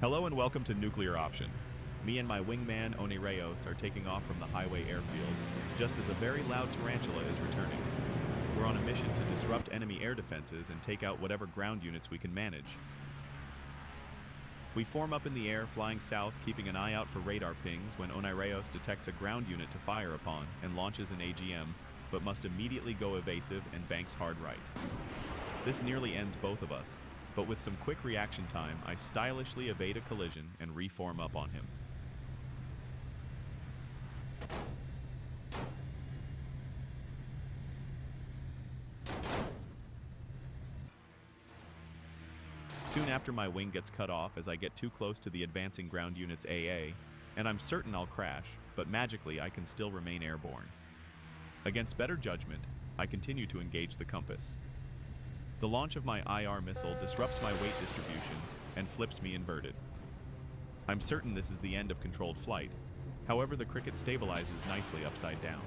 Hello and welcome to Nuclear Option. Me and my wingman, Onireyos, are taking off from the highway airfield, just as a very loud tarantula is returning. We're on a mission to disrupt enemy air defenses and take out whatever ground units we can manage. We form up in the air, flying south, keeping an eye out for radar pings when Onireyos detects a ground unit to fire upon and launches an AGM, but must immediately go evasive and banks hard right. This nearly ends both of us, but with some quick reaction time, I stylishly evade a collision and reform up on him. Soon after, my wing gets cut off as I get too close to the advancing ground unit's AA, and I'm certain I'll crash, but magically I can still remain airborne. Against better judgment, I continue to engage the compass. The launch of my IR missile disrupts my weight distribution and flips me inverted. I'm certain this is the end of controlled flight, however the cricket stabilizes nicely upside down.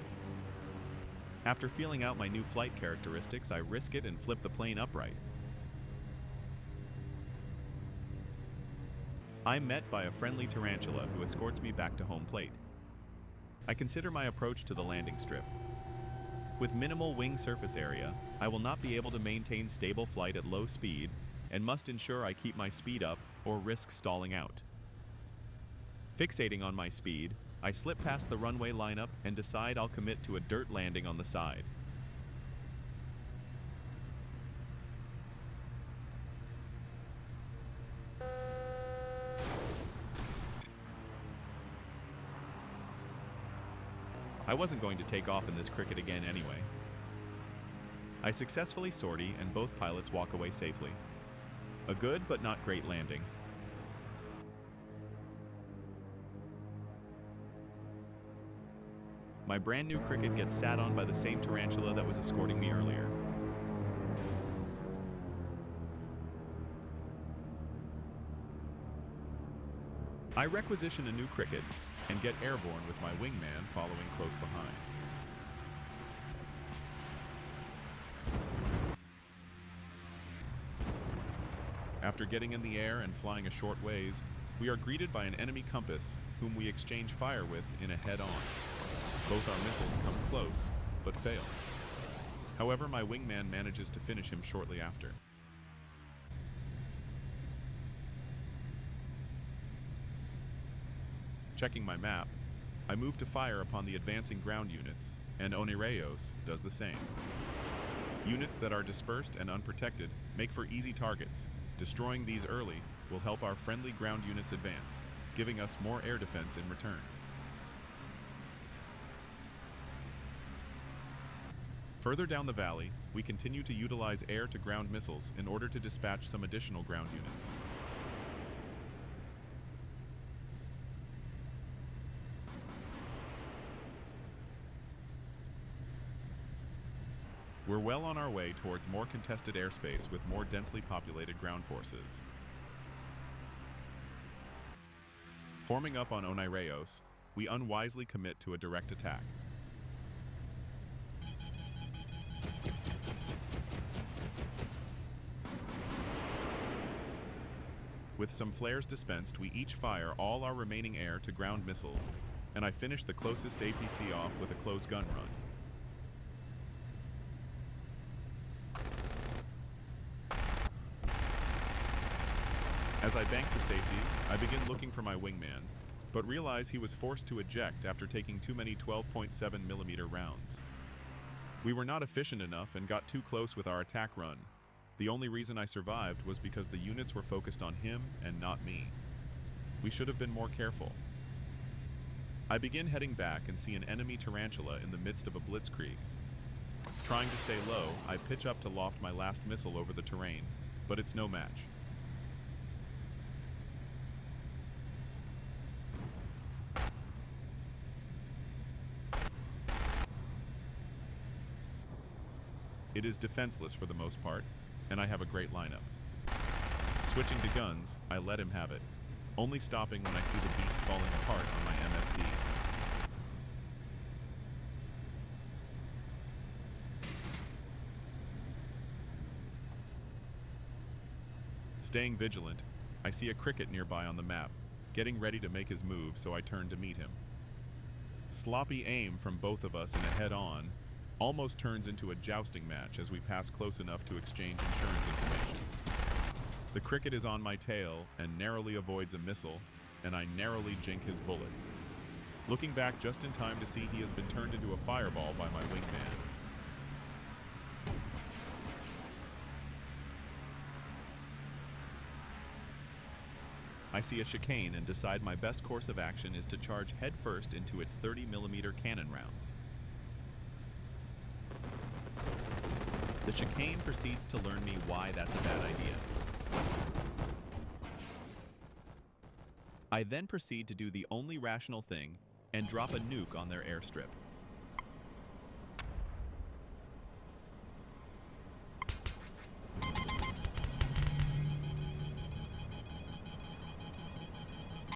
After feeling out my new flight characteristics, I risk it and flip the plane upright. I'm met by a friendly tarantula who escorts me back to home plate. I consider my approach to the landing strip. With minimal wing surface area, I will not be able to maintain stable flight at low speed and must ensure I keep my speed up or risk stalling out. Fixating on my speed, I slip past the runway lineup and decide I'll commit to a dirt landing on the side. I wasn't going to take off in this cricket again anyway. I successfully sortie and both pilots walk away safely. A good but not great landing. My brand new cricket gets sat on by the same tarantula that was escorting me earlier. I requisition a new cricket and get airborne with my wingman following close behind. After getting in the air and flying a short ways, we are greeted by an enemy compass whom we exchange fire with in a head-on. Both our missiles come close, but fail. However, my wingman manages to finish him shortly after. Checking my map, I move to fire upon the advancing ground units, and Onireyos does the same. Units that are dispersed and unprotected make for easy targets. Destroying these early will help our friendly ground units advance, giving us more air defense in return. Further down the valley, we continue to utilize air-to-ground missiles in order to dispatch some additional ground units. We're well on our way towards more contested airspace with more densely populated ground forces. Forming up on Onireyos, we unwisely commit to a direct attack. With some flares dispensed, we each fire all our remaining air-to-ground missiles, and I finish the closest APC off with a close gun run. As I bank to safety, I begin looking for my wingman, but realize he was forced to eject after taking too many 12.7mm rounds. We were not efficient enough and got too close with our attack run. The only reason I survived was because the units were focused on him and not me. We should have been more careful. I begin heading back and see an enemy tarantula in the midst of a blitzkrieg. Trying to stay low, I pitch up to loft my last missile over the terrain, but it's no match. It is defenseless for the most part, and I have a great lineup. Switching to guns, I let him have it, only stopping when I see the beast falling apart on my MFD. Staying vigilant, I I see a cricket nearby on the map, getting ready to make his move, so I turn to meet him. Sloppy aim from both of us in a head-on almost turns into a jousting match as we pass close enough to exchange insurance information. The cricket is on my tail and narrowly avoids a missile, and I narrowly jink his bullets, looking back just in time to see he has been turned into a fireball by my wingman. I see a chicane and decide my best course of action is to charge headfirst into its 30mm cannon rounds. The chicane proceeds to learn me why that's a bad idea. I then proceed to do the only rational thing and drop a nuke on their airstrip.